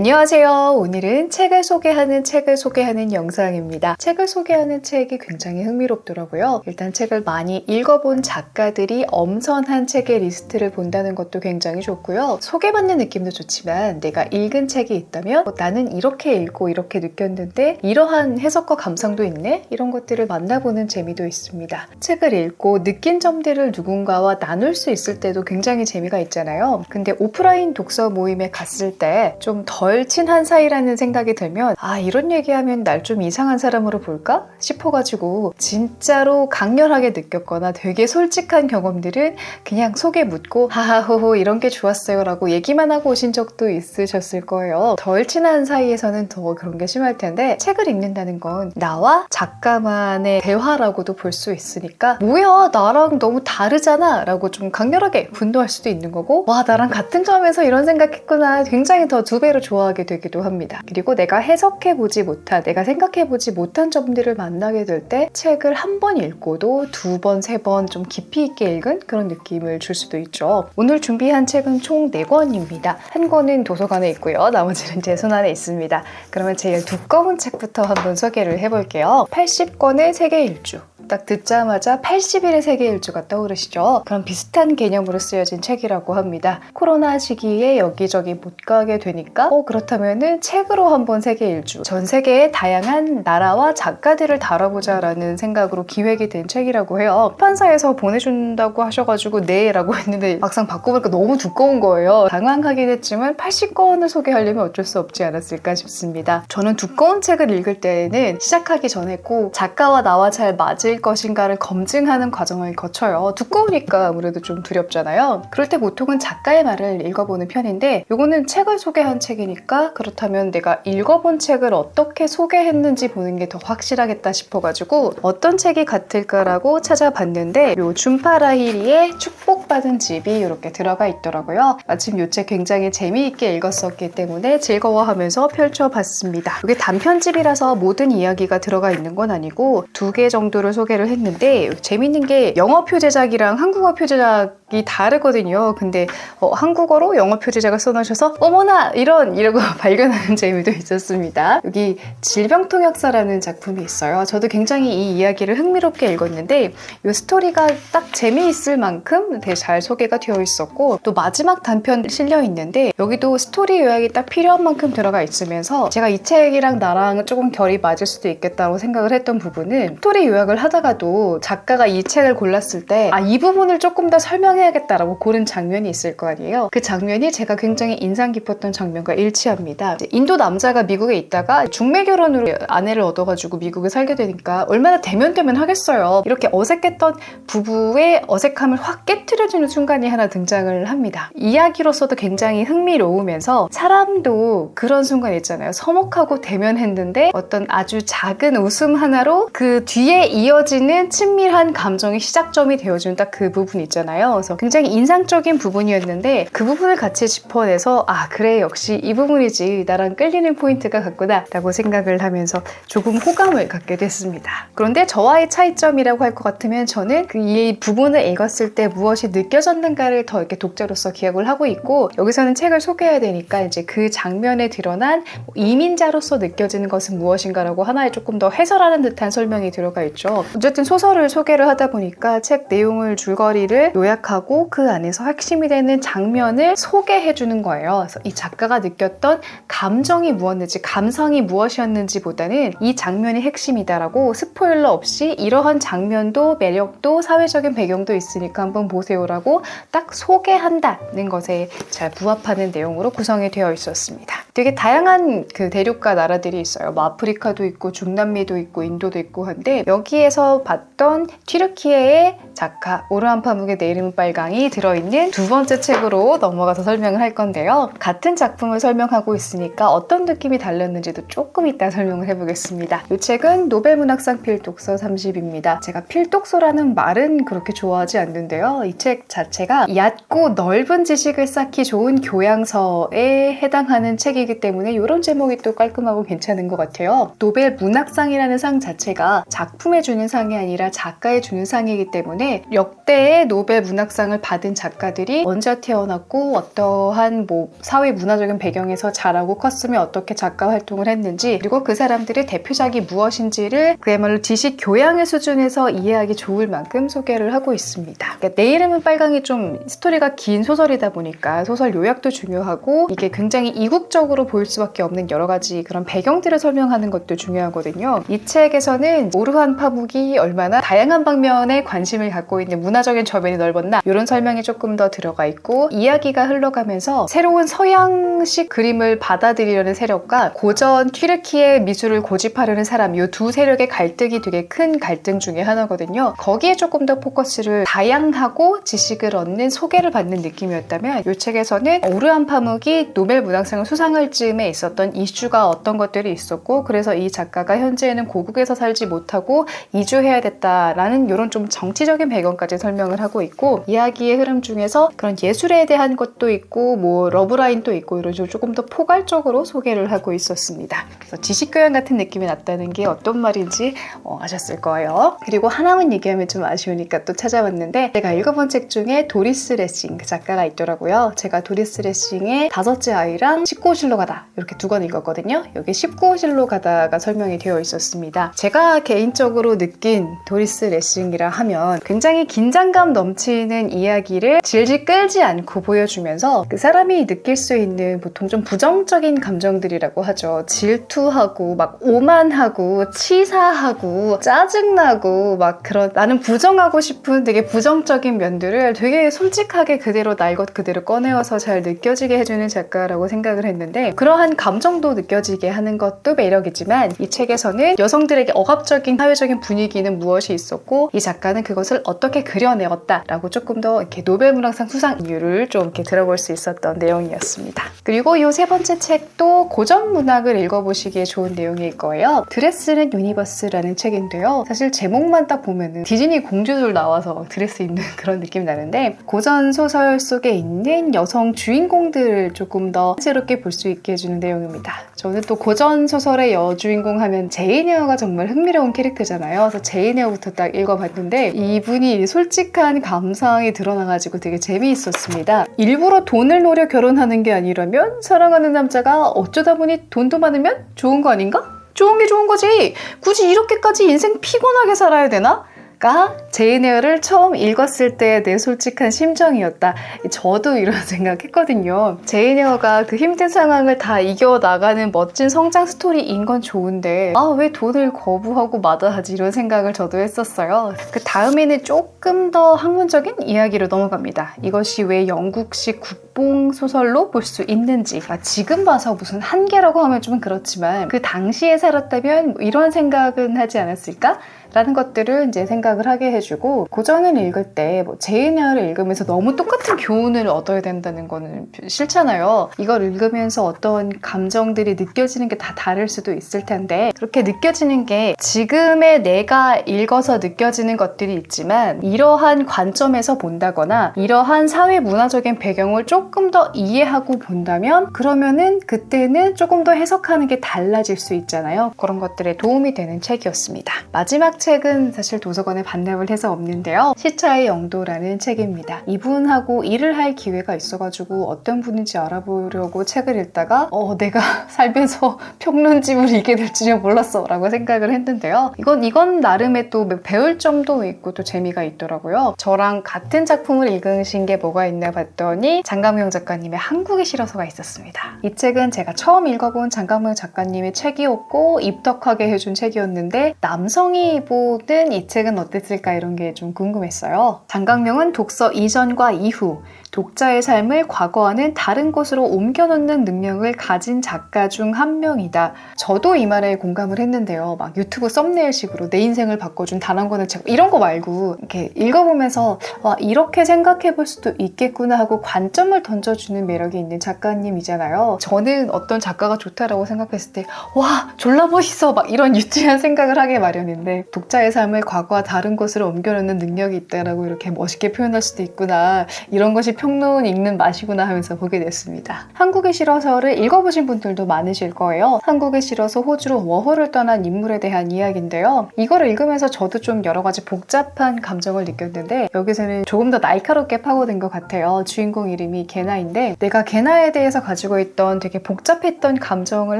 안녕하세요. 오늘은 책을 소개하는 영상입니다. 책을 소개하는 책이 굉장히 흥미롭더라고요. 일단 책을 많이 읽어본 작가들이 엄선한 책의 리스트를 본다는 것도 굉장히 좋고요. 소개받는 느낌도 좋지만 내가 읽은 책이 있다면 나는 이렇게 읽고 이렇게 느꼈는데 이러한 해석과 감상도 있네? 이런 것들을 만나보는 재미도 있습니다. 책을 읽고 느낀 점들을 누군가와 나눌 수 있을 때도 굉장히 재미가 있잖아요. 근데 오프라인 독서 모임에 갔을 때 좀 덜 친한 사이라는 생각이 들면 이런 얘기하면 날 좀 이상한 사람으로 볼까? 싶어가지고 진짜로 강렬하게 느꼈거나 되게 솔직한 경험들은 그냥 속에 묻고 하하호호 이런 게 좋았어요 라고 얘기만 하고 오신 적도 있으셨을 거예요. 덜 친한 사이에서는 더 그런 게 심할 텐데 책을 읽는다는 건 나와 작가만의 대화라고도 볼 수 있으니까 뭐야 나랑 너무 다르잖아 라고 좀 강렬하게 분노할 수도 있는 거고 와 나랑 같은 점에서 이런 생각했구나 굉장히 더 두 배로 좋아하게 되기도 합니다. 그리고 내가 해석해보지 못한 내가 생각해보지 못한 점들을 만나게 될 때 책을 한 번 읽고도 두 번, 세 번 좀 깊이 있게 읽은 그런 느낌을 줄 수도 있죠. 오늘 준비한 책은 총 4권입니다. 한 권은 도서관에 있고요. 나머지는 제 손안에 있습니다. 그러면 제일 두꺼운 책부터 한번 소개를 해볼게요. 80권의 세계 일주. 딱 듣자마자 80일의 세계 일주가 떠오르시죠? 그런 비슷한 개념으로 쓰여진 책이라고 합니다. 코로나 시기에 여기저기 못 가게 되니까 그렇다면은 책으로 한번 세계 일주 전 세계의 다양한 나라와 작가들을 다뤄보자 라는 생각으로 기획이 된 책이라고 해요. 출판사에서 보내준다고 하셔가지고 네 라고 했는데 막상 바꿔보니까 너무 두꺼운 거예요. 당황하긴 했지만 80권을 소개하려면 어쩔 수 없지 않았을까 싶습니다. 저는 두꺼운 책을 읽을 때는 시작하기 전에 꼭 작가와 나와 잘 맞을 것인가를 검증하는 과정을 거쳐요. 두꺼우니까 아무래도 좀 두렵잖아요. 그럴 때 보통은 작가의 말을 읽어보는 편인데 요거는 책을 소개한 책이니까 그렇다면 내가 읽어본 책을 어떻게 소개했는지 보는 게 더 확실하겠다 싶어가지고 어떤 책이 같을까라고 찾아봤는데 요 준파라히리의 축복받은 집이 이렇게 들어가 있더라고요. 마침 요 책 굉장히 재미있게 읽었었기 때문에 즐거워하면서 펼쳐봤습니다. 이게 단편집이라서 모든 이야기가 들어가 있는 건 아니고 2개 정도를 소개를 했는데 재밌는 게 영어 표제작이랑 한국어 표제작이 다르거든요. 근데 한국어로 영어 표제작을 써놓으셔서 어머나 이러고 발견하는 재미도 있었습니다. 여기 질병통역사라는 작품이 있어요. 저도 굉장히 이 이야기를 흥미롭게 읽었는데 이 스토리가 딱 재미있을 만큼 되게 잘 소개가 되어 있었고 또 마지막 단편 실려 있는데 여기도 스토리 요약이 딱 필요한 만큼 들어가 있으면서 제가 이 책이랑 나랑 조금 결이 맞을 수도 있겠다고 생각을 했던 부분은 스토리 요약을 하다가도 작가가 이 책을 골랐을 때 이 부분을 조금 더 설명해야겠다라고 고른 장면이 있을 거 아니에요. 그 장면이 제가 굉장히 인상 깊었던 장면과 일치합니다. 인도 남자가 미국에 있다가 중매 결혼으로 아내를 얻어가지고 미국에 살게 되니까 얼마나 대면대면 하겠어요. 이렇게 어색했던 부부의 어색함을 확 깨트려주는 순간이 하나 등장을 합니다. 이야기로서도 굉장히 흥미로우면서 사람도 그런 순간 있잖아요. 서먹하고 대면했는데 어떤 아주 작은 웃음 하나로 그 뒤에 이어지는 친밀한 감정의 시작점이 되어준 딱 그 부분 있잖아요. 그래서 굉장히 인상적인 부분이었는데 그 부분을 같이 짚어내서 그래 역시 이 부분이지 나랑 끌리는 포인트가 같구나 라고 생각을 하면서 조금 호감을 갖게 됐습니다. 그런데 저와의 차이점이라고 할 것 같으면 저는 이 부분을 읽었을 때 무엇이 느껴졌는가를 더 이렇게 독자로서 기억을 하고 있고 여기서는 책을 소개해야 되니까 이제 그 장면에 드러난 이민자로서 느껴지는 것은 무엇인가라고 하나의 조금 더 해설하는 듯한 설명이 들어가 있죠. 어쨌든 소설을 소개를 하다 보니까 책 내용을 줄거리를 요약하고 그 안에서 핵심이 되는 장면을 소개해주는 거예요. 그래서 이 작가가 느꼈던 감정이 무엇인지 감성이 무엇이었는지 보다는 이 장면이 핵심이다라고 스포일러 없이 이러한 장면도 매력도 사회적인 배경도 있으니까 한번 보세요라고 딱 소개한다는 것에 잘 부합하는 내용으로 구성이 되어 있었습니다. 되게 다양한 그 대륙과 나라들이 있어요. 뭐 아프리카도 있고 중남미도 있고 인도도 있고 한데 여기에서 봤던 튀르키예의 작가 오르한 파묵의 내 이름은 빨강이 들어있는 두 번째 책으로 넘어가서 설명을 할 건데요. 같은 작품을 설명하고 있으니까 어떤 느낌이 달랐는지도 조금 이따 설명을 해보겠습니다. 이 책은 노벨문학상 필독서 30입니다. 제가 필독서라는 말은 그렇게 좋아하지 않는데요. 이 책 자체가 얕고 넓은 지식을 쌓기 좋은 교양서에 해당하는 책이고 상이기 때문에 이런 제목이 또 깔끔하고 괜찮은 것 같아요. 노벨 문학상이라는 상 자체가 작품에 주는 상이 아니라 작가에 주는 상이기 때문에 역대의 노벨 문학상을 받은 작가들이 언제 태어났고 어떠한 사회 문화적인 배경에서 자라고 컸으면 어떻게 작가 활동을 했는지, 그리고 그 사람들의 대표작이 무엇인지를 그야말로 지식 교양의 수준에서 이해하기 좋을 만큼 소개를 하고 있습니다. 그러니까 내 이름은 빨강이 좀 스토리가 긴 소설이다 보니까 소설 요약도 중요하고 이게 굉장히 이국적으로 보일 수밖에 없는 여러 가지 그런 배경들을 설명하는 것도 중요하거든요. 이 책에서는 오르환 파묵이 얼마나 다양한 방면에 관심을 갖고 있는 문화적인 저변이 넓었나 이런 설명이 조금 더 들어가 있고, 이야기가 흘러가면서 새로운 서양식 그림을 받아들이려는 세력과 고전 튀르키예 미술을 고집하려는 사람, 이 두 세력의 갈등이 되게 큰 갈등 중에 하나거든요. 거기에 조금 더 포커스를 다양하고 지식을 얻는 소개를 받는 느낌이었다면, 이 책에서는 오르한 파묵이 노벨 문학상을 수상할 즈음에 있었던 이슈가 어떤 것들이 있었고, 그래서 이 작가가 현재는 고국에서 살지 못하고 이주해야 됐다라는 이런 좀 정치적인 배경까지 설명을 하고 있고, 이야기의 흐름 중에서 그런 예술에 대한 것도 있고 러브라인도 있고 이런 식으로 조금 더 포괄적으로 소개를 하고 있었습니다. 그래서 지식교양 같은 느낌이 났다는 게 어떤 말인지 아셨을 거예요. 그리고 하나만 얘기하면 좀 아쉬우니까 또 찾아봤는데, 제가 읽어본 책 중에 도리스 레싱 그 작가가 있더라고요. 제가 도리스 레싱의 다섯째 아이랑 19호실로 가다 이렇게 두 권 읽었거든요. 여기 19호실로 가다가 설명이 되어 있었습니다. 제가 개인적으로 느낀 도리스 레싱이라 하면 굉장히 긴장감 넘치는 이야기를 질질 끌지 않고 보여주면서 그 사람이 느낄 수 있는 보통 좀 부정적인 감정들이라고 하죠. 질투하고 막 오만하고 치사하고 짜증나고 막 그런, 나는 부정하고 싶은 되게 부정적인 면들을 되게 솔직하게 그대로 날 것 그대로 꺼내어서 잘 느껴지게 해주는 작가라고 생각을 했는데, 그러한 감정도 느껴지게 하는 것도 매력이지만 이 책에서는 여성들에게 억압적인 사회적인 분위기는 무엇이 있었고 이 작가는 그것을 어떻게 그려내었다라고 조금 더 이렇게 노벨 문학상 수상 이유를 좀 이렇게 들어볼 수 있었던 내용이었습니다. 그리고 이 세 번째 책도 고전 문학을 읽어보시기에 좋은 내용일 거예요. 드레스는 유니버스라는 책인데요. 사실 제목만 딱 보면은 디즈니 공주들 나와서 드레스 입는 그런 느낌이 나는데, 고전 소설 속에 있는 여성 주인공들을 조금 더 새롭게 볼 수 있게 해주는 내용입니다. 저는 또 고전 소설의 여주인공 하면 제인 에어가 정말 흥미로운 캐릭터잖아요. 그래서 제인 에어부터 딱 읽어봤는데 이분이 솔직한 감상이 드러나가지고 되게 재미있었습니다. 일부러 돈을 노려 결혼하는 게 아니라면 사랑하는 남자가 어쩌다 보니 돈도 많으면 좋은 거 아닌가? 좋은 게 좋은 거지. 굳이 이렇게까지 인생 피곤하게 살아야 되나? 가 제인 에어를 처음 읽었을 때 내 솔직한 심정이었다. 저도 이런 생각했거든요. 제인 에어가 그 힘든 상황을 다 이겨나가는 멋진 성장 스토리인 건 좋은데 왜 돈을 거부하고 마다하지, 이런 생각을 저도 했었어요. 그 다음에는 조금 더 학문적인 이야기로 넘어갑니다. 이것이 왜 영국식 국뽕 소설로 볼 수 있는지, 지금 봐서 무슨 한계라고 하면 좀 그렇지만 그 당시에 살았다면 이런 생각은 하지 않았을까? 라는 것들을 이제 생각을 하게 해주고, 고전을 읽을 때 제인 에어를 읽으면서 너무 똑같은 교훈을 얻어야 된다는 거는 싫잖아요. 이걸 읽으면서 어떤 감정들이 느껴지는 게 다 다를 수도 있을 텐데, 그렇게 느껴지는 게 지금의 내가 읽어서 느껴지는 것들이 있지만 이러한 관점에서 본다거나 이러한 사회 문화적인 배경을 조금 더 이해하고 본다면 그러면은 그때는 조금 더 해석하는 게 달라질 수 있잖아요. 그런 것들에 도움이 되는 책이었습니다. 마지막 책은 사실 도서관에 반납을 해서 없는데요. 시차의 영도라는 책입니다. 이분하고 일을 할 기회가 있어가지고 어떤 분인지 알아보려고 책을 읽다가 내가 살면서 평론집을 읽게 될 줄은 몰랐어 라고 생각을 했는데요. 이건 나름의 또 배울 점도 있고 또 재미가 있더라고요. 저랑 같은 작품을 읽으신 게 뭐가 있나 봤더니 장강명 작가님의 한국이 싫어서가 있었습니다. 이 책은 제가 처음 읽어본 장강명 작가님의 책이었고 입덕하게 해준 책이었는데, 남성이 보는 이 책은 어땠을까 이런 게 좀 궁금했어요. 장강명은 독서 이전과 이후 독자의 삶을 과거와는 다른 곳으로 옮겨놓는 능력을 가진 작가 중 한 명이다. 저도 이 말에 공감을 했는데요. 막 유튜브 썸네일식으로 내 인생을 바꿔준 단 한 권의 책 이런 거 말고 이렇게 읽어보면서 이렇게 생각해 볼 수도 있겠구나 하고 관점을 던져주는 매력이 있는 작가님이잖아요. 저는 어떤 작가가 좋다라고 생각했을 때 와 졸라 멋있어 막 이런 유치한 생각을 하게 마련인데, 독자의 삶을 과거와 다른 곳으로 옮겨놓는 능력이 있다라고 이렇게 멋있게 표현할 수도 있구나, 이런 것이 평론 읽는 맛이구나 하면서 보게 됐습니다. 한국에 실어서를 읽어보신 분들도 많으실 거예요. 한국에 실어서 호주로 워홀을 떠난 인물에 대한 이야기인데요. 이거를 읽으면서 저도 좀 여러 가지 복잡한 감정을 느꼈는데 여기서는 조금 더 날카롭게 파고든 것 같아요. 주인공 이름이 게나인데 내가 게나에 대해서 가지고 있던 되게 복잡했던 감정을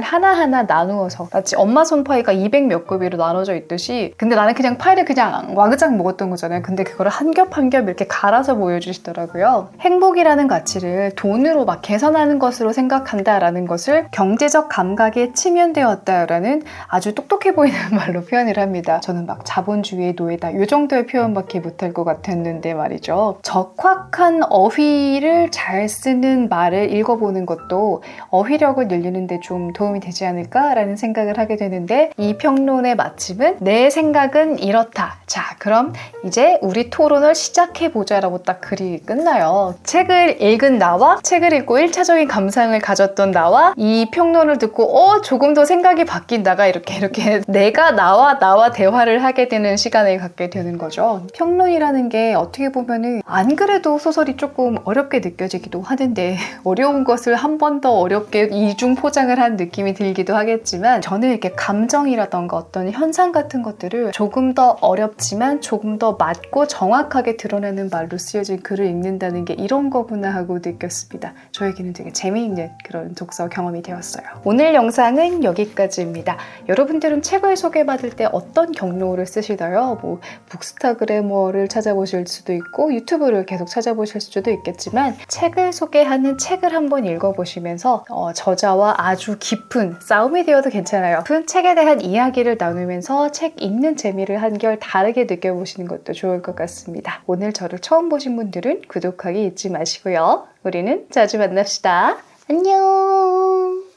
하나하나 나누어서 마치 엄마 손파이가 200몇 급으로 나눠져 있듯이 근데 나는 그냥 파이를 그냥 와그작 먹었던 거잖아요. 근데 그거를 한 겹 한 겹 이렇게 갈아서 보여주시더라고요. 행복이라는 가치를 돈으로 막 계산하는 것으로 생각한다라는 것을 경제적 감각에 치면되었다라는 아주 똑똑해 보이는 말로 표현을 합니다. 저는 막 자본주의의 노예다 이 정도의 표현밖에 못할 것 같았는데 말이죠. 적확한 어휘를 잘 쓰는 말을 읽어보는 것도 어휘력을 늘리는데 좀 도움이 되지 않을까라는 생각을 하게 되는데 이 평론의 마침은 내 생각은 이렇다. 자, 그럼 이제 우리 토론을 시작해보자 라고 딱 글이 끝나요. 책을 읽은 나와 책을 읽고 1차적인 감상을 가졌던 나와 이 평론을 듣고 조금 더 생각이 바뀐 나가 이렇게 내가 나와 대화를 하게 되는 시간을 갖게 되는 거죠. 평론이라는 게 어떻게 보면은 안 그래도 소설이 조금 어렵게 느껴지기도 하는데 어려운 것을 한 번 더 어렵게 이중 포장을 한 느낌이 들기도 하겠지만 저는 이렇게 감정이라던가 어떤 현상 같은 것들을 조금 더 어렵지만 조금 더 맞고 정확하게 드러내는 말로 쓰여진 글을 읽는다는 게 이런 거구나 하고 느꼈습니다. 저에게는 되게 재미있는 그런 독서 경험이 되었어요. 오늘 영상은 여기까지입니다. 여러분들은 책을 소개받을 때 어떤 경로를 쓰시나요? 뭐 북스타그래머를 찾아보실 수도 있고 유튜브를 계속 찾아보실 수도 있겠지만 책을 소개하는 책을 한번 읽어보시면서 저자와 아주 깊은 싸움이 되어도 괜찮아요. 깊은 책에 대한 이야기를 나누면서 책 읽는 재미를 한결 다르게 느껴보시는 것도 좋을 것 같습니다. 오늘 저를 처음 보신 분들은 구독하기 잊지 마시고요. 우리는 자주 만납시다. 안녕.